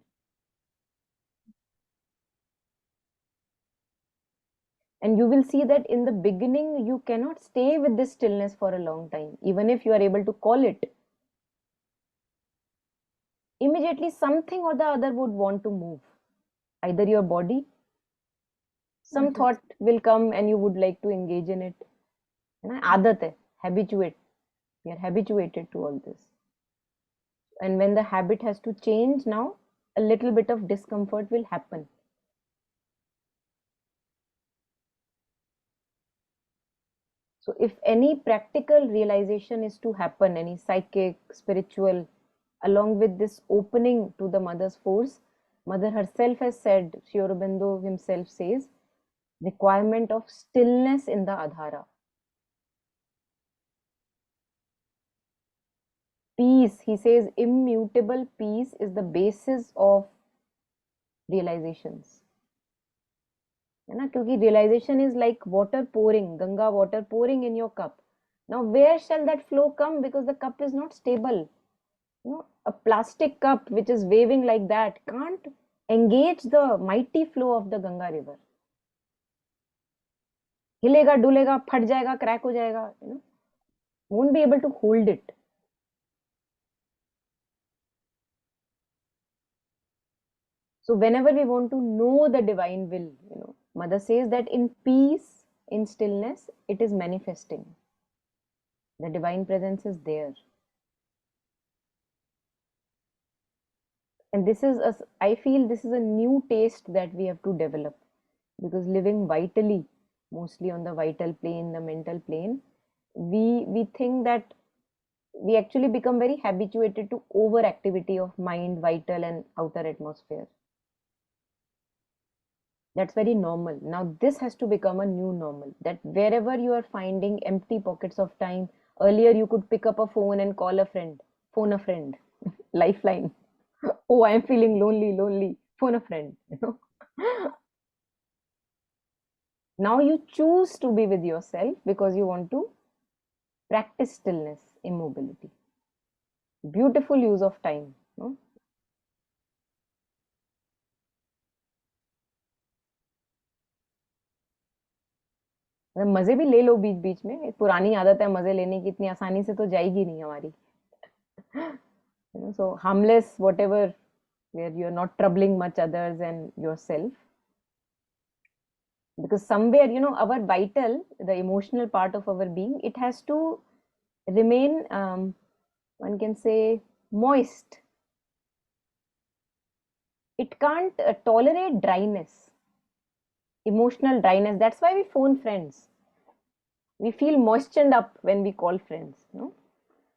And you will see that in the beginning, you cannot stay with this stillness for a long time, even if you are able to call it. Immediately, something or the other would want to move. Either your body, some thought will come and you would like to engage in it. Aadat hai, habituate. We are habituated to all this. And when the habit has to change now, a little bit of discomfort will happen. So if any practical realization is to happen, any psychic, spiritual, along with this opening to the mother's force, Mother herself has said, Sri Aurobindo himself says, requirement of stillness in the Adhara. Peace, he says, immutable peace is the basis of realizations. है ना, क्योंकि realization is like water pouring, Ganga water pouring in your cup. Now where shall that flow come? Because the cup is not stable. You know, a plastic cup which is waving like that can't engage the mighty flow of the Ganga river. हिलेगा डुलेगा, फट जाएगा, crack हो जाएगा, you know, won't be able to hold it. So whenever we want to know the divine will, you know, Mother says that in peace, in stillness, it is manifesting. The divine presence is there. And this is, I feel this is a new taste that we have to develop, because living vitally, mostly on the vital plane, the mental plane, we think that we actually become very habituated to overactivity of mind, vital and outer atmosphere. That's very normal. Now this has to become a new normal, that wherever you are finding empty pockets of time, earlier you could pick up a phone and call a friend, phone a friend, lifeline. Oh, I am feeling lonely, phone a friend, you know. Now you choose to be with yourself because you want to practice stillness, immobility. Beautiful use of time, no? मजे भी ले लो बीच बीच में, पुरानी आदत है मजे लेने की, इतनी आसानी से तो जाएगी नहीं हमारी. So harmless, whatever, where you're not troubling much others and yourself. Because somewhere, you know, our vital, the emotional part of our being, it has to remain, one can say, moist. It can't tolerate dryness, emotional dryness. That's why we phone friends. We feel moistened up when we call friends, no?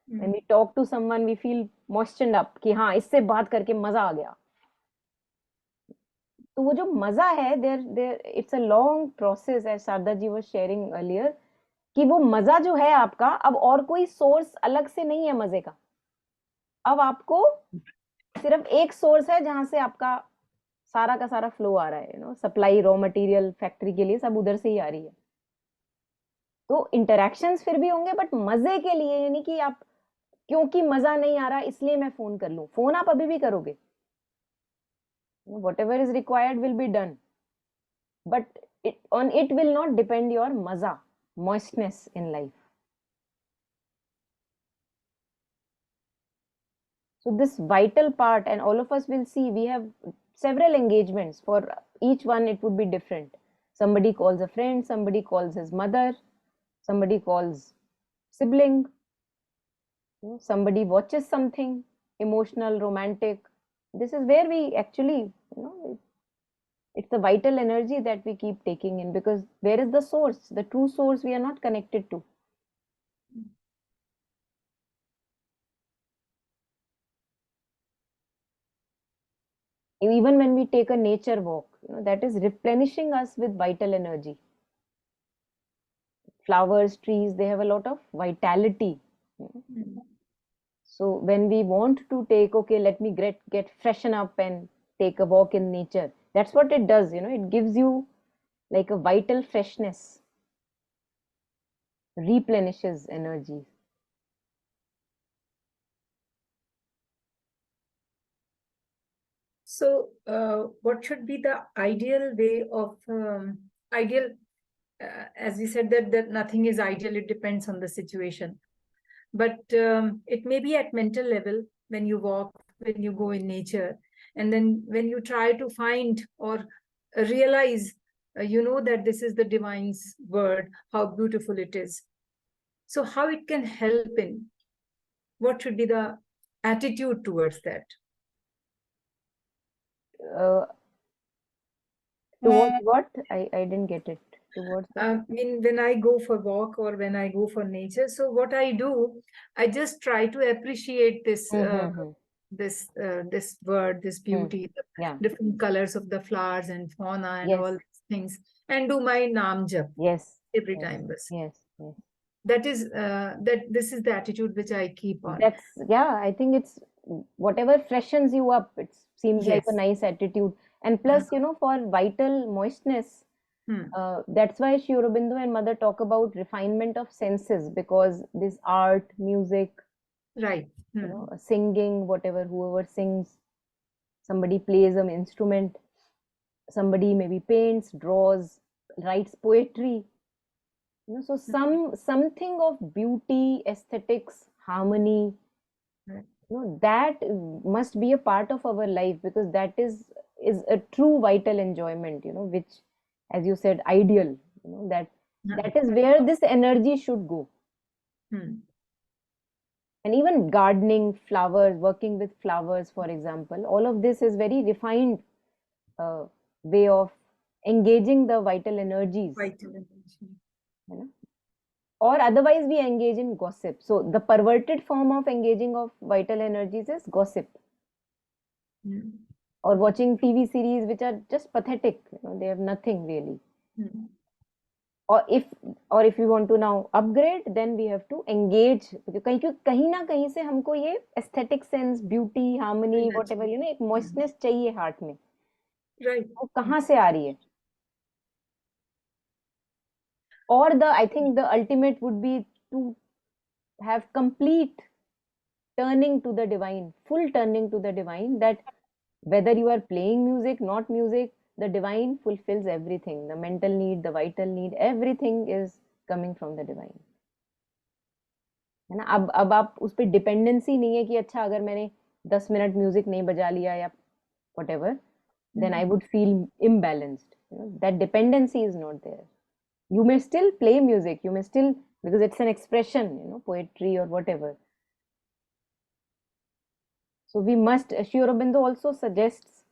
When we talk to someone, we feel moistened up कि हाँ इससे बात करके मजा आ गया. तो वो जो मजा है, there it's a long process, as Sharda ji was sharing earlier, कि वो मजा जो है आपका, अब और कोई सोर्स अलग से नहीं है मजे का. अब आपको सिर्फ एक सोर्स है जहां से आपका सारा का सारा फ्लो आ रहा है, you know, supply, raw material, factory के लिए सब उधर से ही आ रही है. तो इंटरेक्शंस फिर भी होंगे, बट मजे के लिए, यानी कि आप, क्योंकि मजा नहीं आ रहा इसलिए मैं फोन कर लूं, फोन आप अभी भी करोगे, whatever is required will be done, but on it will not depend your maza, moistness in life. So this vital part, and all of us will see, we have several engagements. For each one it would be different. Somebody calls a friend, somebody calls his mother, somebody calls sibling, somebody watches something emotional, romantic. This is where we actually, you know, it's the vital energy that we keep taking in, because where is the source, the true source we are not connected to. Even when we take a nature walk, you know, that is replenishing us with vital energy. Flowers, trees, they have a lot of vitality. So when we want to take, okay, let me get freshen up and take a walk in nature, that's what it does, you know, it gives you like a vital freshness, replenishes energy. So, what should be the ideal way of ideal? As we said that nothing is ideal; it depends on the situation. But it may be at mental level when you walk, when you go in nature, and then when you try to find or realize, you know, that this is the divine's word, how beautiful it is. So, how it can help in? What should be the attitude towards that? Towards what? I didn't get it. Towards what? I mean, when I go for walk or when I go for nature, so what I do, I just try to appreciate this this word, this beauty, the Yeah. different colors of the flowers and fauna and Yes. all these things, and do my naam jap Yes. every Yes. time. Bas. Yes. Yes. that is that this is the attitude which I keep on. That's, yeah, I think it's whatever freshens you up. It seems like a Yes. nice attitude. And plus, for vital moistness, that's why Sri Aurobindo and Mother talk about refinement of senses, because this art, music, Right. singing, whatever, whoever sings, somebody plays an instrument, somebody maybe paints, draws, writes poetry. So something of beauty, aesthetics, harmony, Right. that must be a part of our life, because that is a true vital enjoyment, which, as you said, ideal, that is where this energy should go. And even gardening, flowers, working with flowers, for example, all of this is very refined way of engaging the vital energies. Vital energy. Or otherwise we engage in gossip. So the perverted form of engaging of vital energies is gossip. Or watching TV series which are just pathetic. They have nothing really. Or if we want to now upgrade, then we have to engage. कहीं ना कहीं से हमको ये aesthetic sense, beauty, harmony, whatever, एक moistness चाहिए heart में. Right. वो कहाँ से आ रही है? Or I think the ultimate would be to have complete turning to the divine, full turning to the divine, that whether you are playing music, not music, the divine fulfills everything. The mental need, the vital need, everything is coming from the divine. है ना? अब आप उस पे dependency नहीं है कि अच्छा अगर मैंने 10 मिनट म्यूजिक नहीं बजा लिया या whatever, then I would feel imbalanced. That dependency is not there. You may still play music, you may still, because it's an expression, poetry or whatever. So we must, Sri Aurobindo also suggests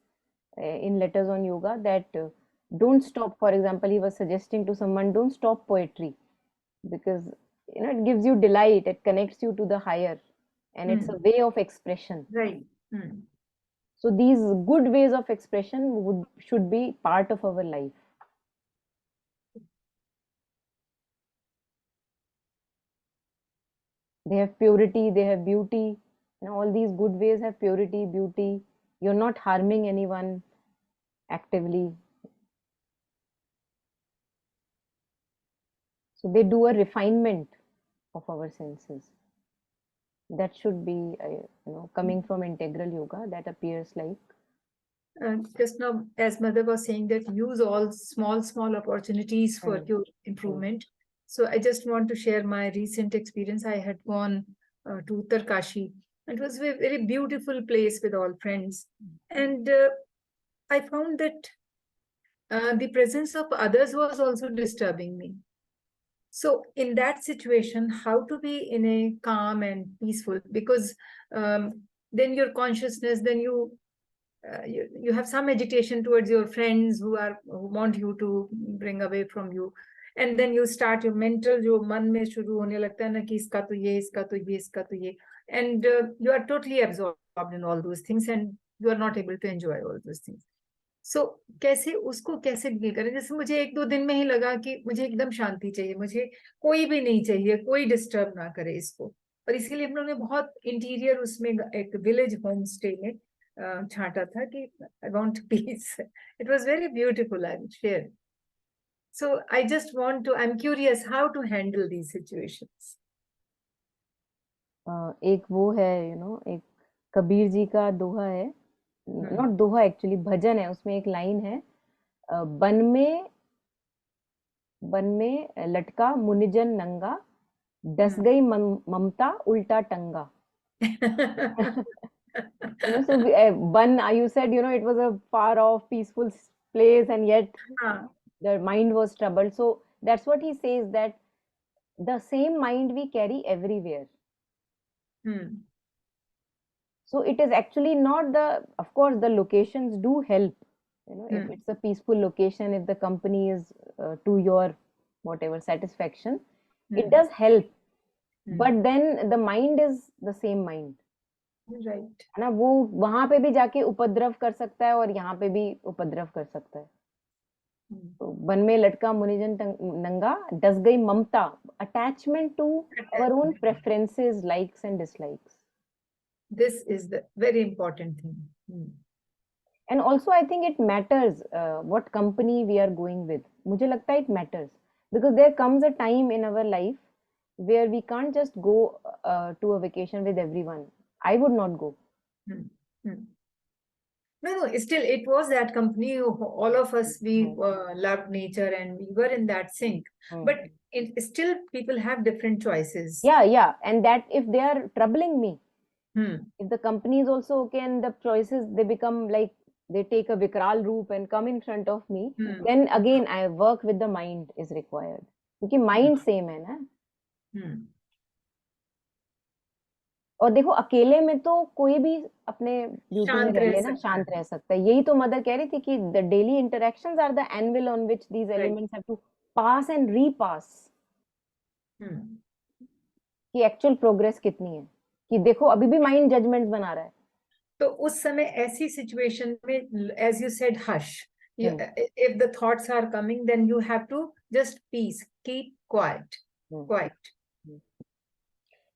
in Letters on Yoga that don't stop. For example, he was suggesting to someone, don't stop poetry, because it gives you delight, it connects you to the higher, and it's a way of expression. Right. So these good ways of expression should be part of our life. They have purity, they have beauty. All these good ways have purity, beauty. You're not harming anyone actively. So they do a refinement of our senses. That should be, coming from integral yoga, that appears like. Just now, as Mother was saying, that use all small opportunities for your improvement. So I just want to share my recent experience. I had gone to Uttarkashi. It was a very beautiful place with all friends. And I found that the presence of others was also disturbing me. So in that situation, how to be in a calm and peaceful? Because then your consciousness, then you have some agitation towards your friends who want you to bring away from you. And then you start your mental, जो मन में शुरू होने लगता है ना कि इसका तो ये, इसका तो ये, इसका तो ये, and you are totally absorbed in all those things and you are not able to enjoy all those things. So कैसे उसको कैसे डील करें? जैसे मुझे 1-2 दिन में ही लगा कि मुझे एकदम शांति चाहिए, मुझे कोई भी नहीं चाहिए, कोई डिस्टर्ब ना करे इसको, और इसीलिए हम लोगों ने बहुत इंटीरियर उसमें एक विलेज होम स्टे में छांटा था कि I want peace. It was very beautiful, I will share. So I just I'm curious how to handle these situations. एक वो है, एक कबीर जी का दोहा है, नॉट दोहा एक्चुअली, भजन है, उसमें एक लाइन है, बन में लटका मुनिजन नंगा, डस गई ममता उल्टा टंगा. So Ban, you said, it was a far off, peaceful place, and yet the mind was troubled. So that's what he says, that the same mind we carry everywhere. So it is actually not of course, the locations do help. If it's a peaceful location, if the company is to your whatever satisfaction, it does help. But then the mind is the same mind. Right. है ना, वो वहां पे भी जाके उपद्रव कर सकता है और यहाँ पे भी उपद्रव कर सकता है. वन में लटका मुनिजन नंगा, डस गई ममता, attachment to our own preferences, likes and dislikes. This is the very important thing. And also I think it matters what company we are going with. मुझे लगता है it matters because there comes a time in our life where we can't just go to a vacation with everyone. I would not go. No, still it was that company. All of us, we loved nature and we were in that sync. But still, people have different choices. Yeah, and that if they are troubling me, if the company is also okay and the choices they become like they take a Vikral roop and come in front of me, then again I work with the mind is required. क्योंकि mind same है ना. और देखो अकेले में तो कोई भी अपने ड्यूटी में रह लेना, शांत रह सकता है. यही तो मदर कह रही थी कि the daily interactions are the anvil on which these elements have to pass and repass. कि एक्चुअल प्रोग्रेस कितनी है, कि देखो अभी भी माइंड जजमेंट्स बना रहा है. तो उस समय ऐसी सिचुएशन में, as you said, hush. If the thoughts are coming, then you have to just peace, keep quiet.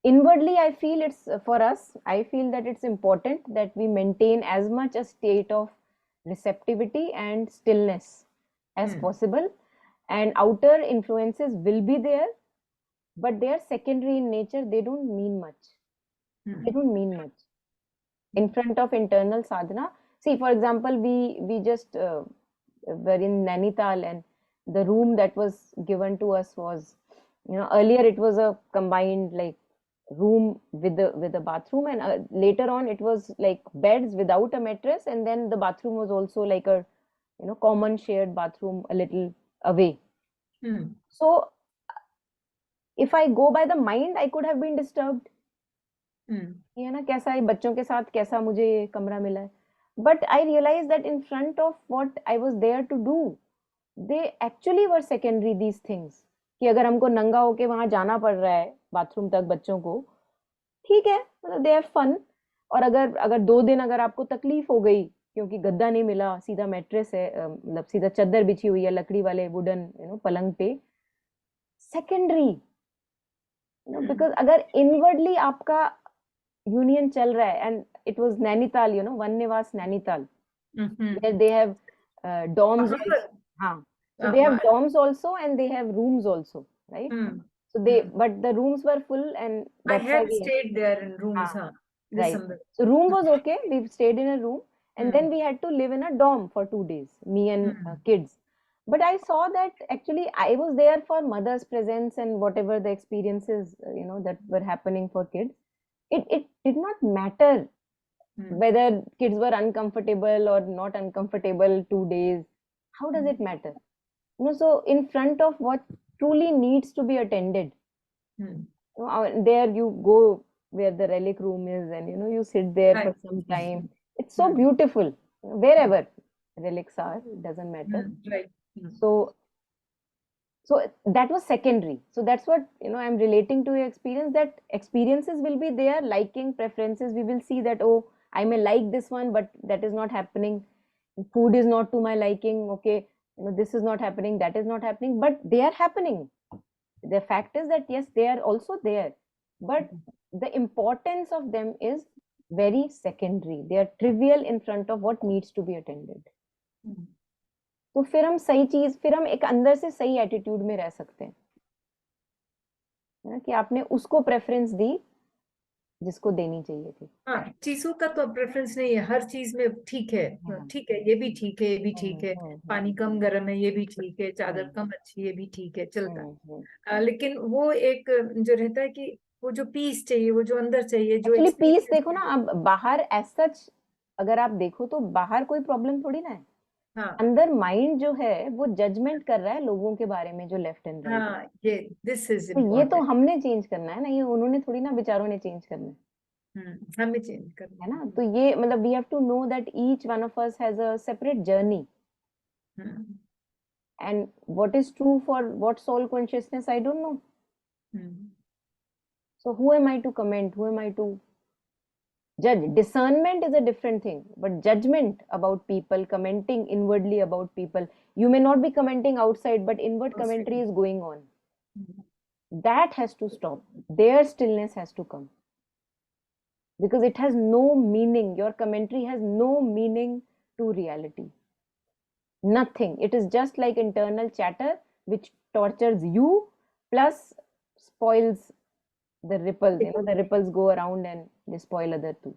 Inwardly, I feel it's for us, I feel that it's important that we maintain as much a state of receptivity and stillness as possible. And outer influences will be there, but they are secondary in nature. They don't mean much. They don't mean much. In front of internal sadhana, see, for example, we just were in Nainital, and the room that was given to us was, earlier it was a combined like room with the bathroom, and later on it was like beds without a mattress, and then the bathroom was also like a common shared bathroom a little away. So if I go by the mind, I could have been disturbed. ये ना कैसा है बच्चों के साथ, कैसा मुझे ये कमरा मिला है. But I realized that in front of what I was there to do, they actually were secondary, these things. कि अगर हमको नंगा होके वहां जाना पड़ रहा है बाथरूम तक बच्चों को, ठीक है, मतलब दे हैव फन. और अगर 2 दिन अगर आपको तकलीफ हो गई क्योंकि गद्दा नहीं मिला, सीधा मैट्रेस है, मतलब सीधा चादर बिछी हुई है लकड़ी वाले वुडन पलंग पे, सेकेंडरी. बिकॉज अगर इनवर्डली आपका यूनियन चल रहा है, and it was Nainital, one निवास Nainital, where they have dorms. So they have dorms also and they have rooms also, right? So but the rooms were full, and I have stayed there in rooms. Right. So room was okay. We stayed in a room, and then we had to live in a dorm for 2 days, me and kids. But I saw that actually I was there for mother's presence and whatever the experiences, that were happening for kids. It did not matter whether kids were uncomfortable or not uncomfortable 2 days. How does it matter? So in front of what truly needs to be attended, there you go where the relic room is, and you sit there for some time. It's so beautiful. Wherever relics are, it doesn't matter. So that was secondary. So that's what I'm relating to your experience, that experiences will be there, liking, preferences. We will see that, oh, I may like this one, but that is not happening. Food is not to my liking. Okay, this is not happening, that is not happening, but they are happening. The fact is that yes, they are also there, but the importance of them is very secondary. They are trivial in front of what needs to be attended. तो फिर हम सही चीज, फिर हम एक अंदर से सही एटीट्यूड में रह सकते हैं, है ना, कि आपने उसको प्रेफरेंस दी जिसको देनी चाहिए थी. हाँ, चीजों का तो प्रेफरेंस नहीं है, हर चीज में ठीक है, ठीक है, ये भी ठीक है, ये भी ठीक है, पानी कम गर्म है, ये भी ठीक है, चादर कम अच्छी, ये भी ठीक है, चलता है. लेकिन वो एक जो रहता है कि वो जो पीस चाहिए, वो जो अंदर चाहिए, जो एक्चुअली पीस देखो ना, अब बाहर एज सच अगर आप देखो तो बाहर कोई प्रॉब्लम थोड़ी ना है. अंदर माइंड जो है वो जजमेंट कर रहा है लोगों के बारे में जो लेफ्ट एंड राइट. ये तो हमने चेंज करना है ना, ये उन्होंने थोड़ी ना बेचारों ने चेंज करना है. हमें चेंज करना है ना. तो ये मतलब we have to know that each one of us has a separate journey, and what is true for what soul consciousness, I don't know. So who am I to comment? Who am I to Judge. Discernment is a different thing, but judgment about people, commenting inwardly about people, you may not be commenting outside, but inward commentary is going on. That has to stop. Their stillness has to come, because it has no meaning. Your commentary has no meaning to reality. Nothing. It is just like internal chatter which tortures you plus spoils the ripples. The ripples go around and they spoil other too.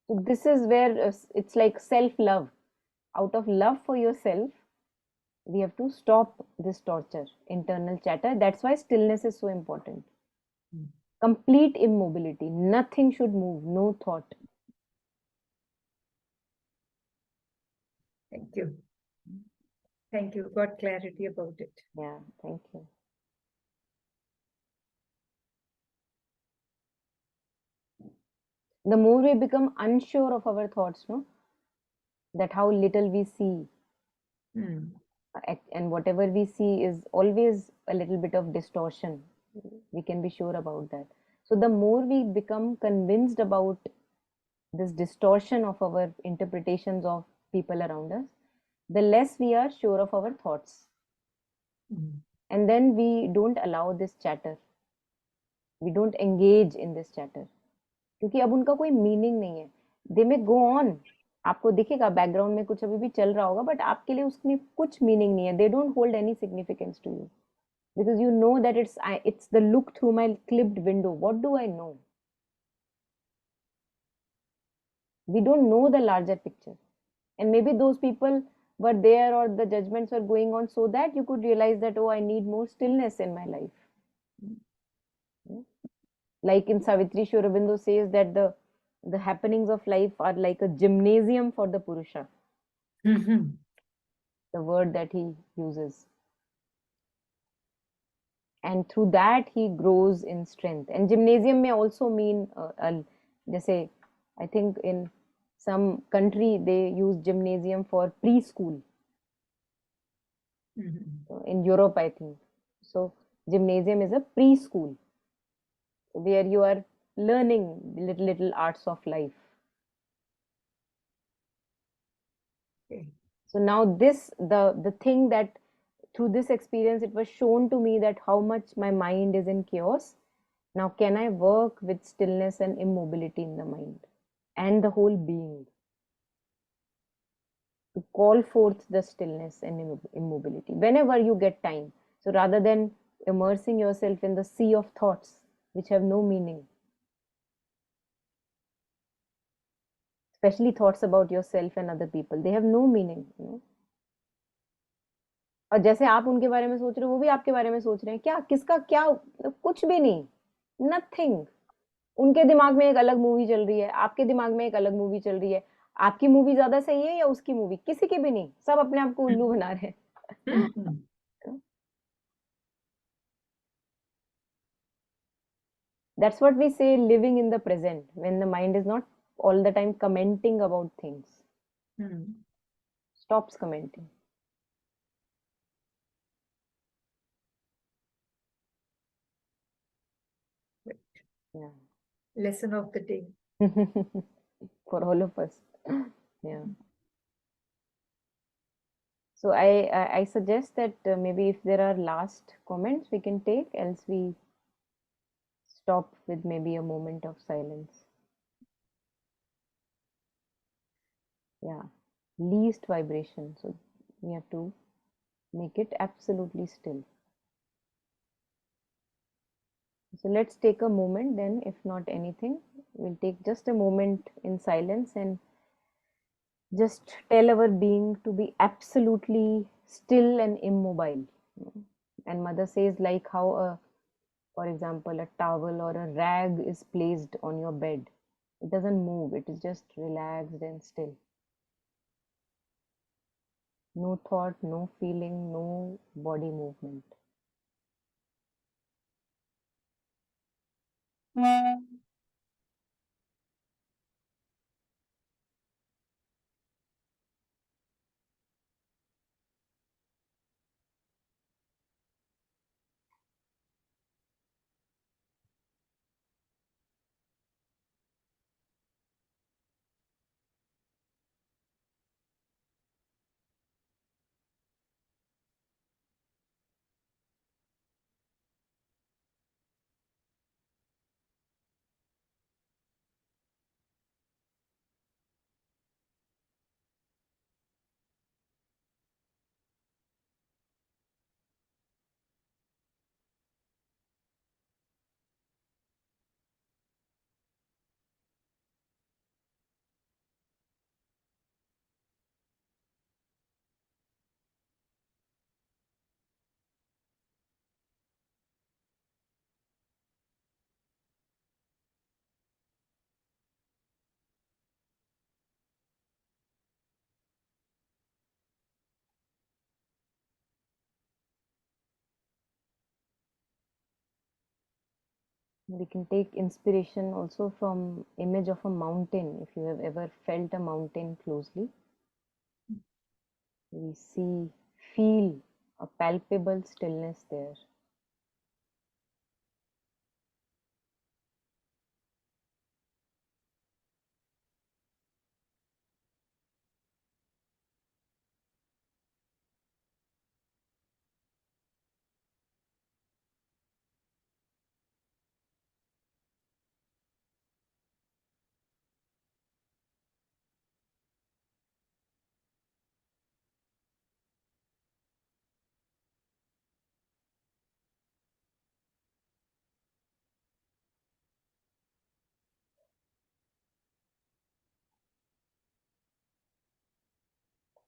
So this is where it's like self-love. Out of love for yourself, we have to stop this torture, internal chatter. That's why stillness is so important. Complete immobility. Nothing should move. No thought. Thank you. Thank you. Got clarity about it. Yeah, thank you. The more we become unsure of our thoughts, no, that how little we see, and whatever we see is always a little bit of distortion. We can be sure about that. So the more we become convinced about this distortion of our interpretations of people around us, the less we are sure of our thoughts. And then we don't allow this chatter. We don't engage in this chatter. क्योंकि अब उनका कोई meaning नहीं है. दे मे go on. आपको दिखेगा background में कुछ अभी भी चल रहा होगा, बट आपके लिए उसमें कुछ मीनिंग नहीं है. They don't hold any significance to you, because you know that it's the look through my clipped window. What do I know? We don't know the larger picture, and maybe those people were there, or the judgments were going on so that you could realize that, oh, I need more stillness in my life. Like in Savitri, Sri Aurobindo says that the happenings of life are like a gymnasium for the Purusha. The word that he uses. And through that he grows in strength. And gymnasium may also mean, जैसे I think in some country they use gymnasium for preschool. In Europe, I think. So gymnasium is a preschool where you are learning little arts of life. Okay. So now this, the thing that through this experience, it was shown to me that how much my mind is in chaos. Now, can I work with stillness and immobility in the mind and the whole being to call forth the stillness and immobility whenever you get time? So rather than immersing yourself in the sea of thoughts which have no meaning, especially thoughts about yourself and other people, they have no meaning, और जैसे आप उनके बारे में सोच रहे हो, वो भी आपके बारे में सोच रहे हैं. क्या, किसका क्या, कुछ भी नहीं. नथिंग. उनके दिमाग में एक अलग मूवी चल रही है, आपके दिमाग में एक अलग मूवी चल रही है. आपकी मूवी ज्यादा सही है या उसकी मूवी? किसी की भी नहीं. सब अपने आप को उल्लू बना रहे हैं. That's what we say, living in the present, when the mind is not all the time commenting about things. Stops commenting. Yeah. Lesson of the day. For all of us. Yeah. So I suggest that maybe if there are last comments we can take, else we stop with maybe a moment of silence. Yeah. Least vibration. So we have to make it absolutely still. So let's take a moment then. If not anything, we'll take just a moment in silence and just tell our being to be absolutely still and immobile. And Mother says, like how for example, a towel or a rag is placed on your bed. It doesn't move. It is just relaxed and still. No thought, no feeling, no body movement. We can take inspiration also from image of a mountain. If you have ever felt a mountain closely, we see, feel a palpable stillness there.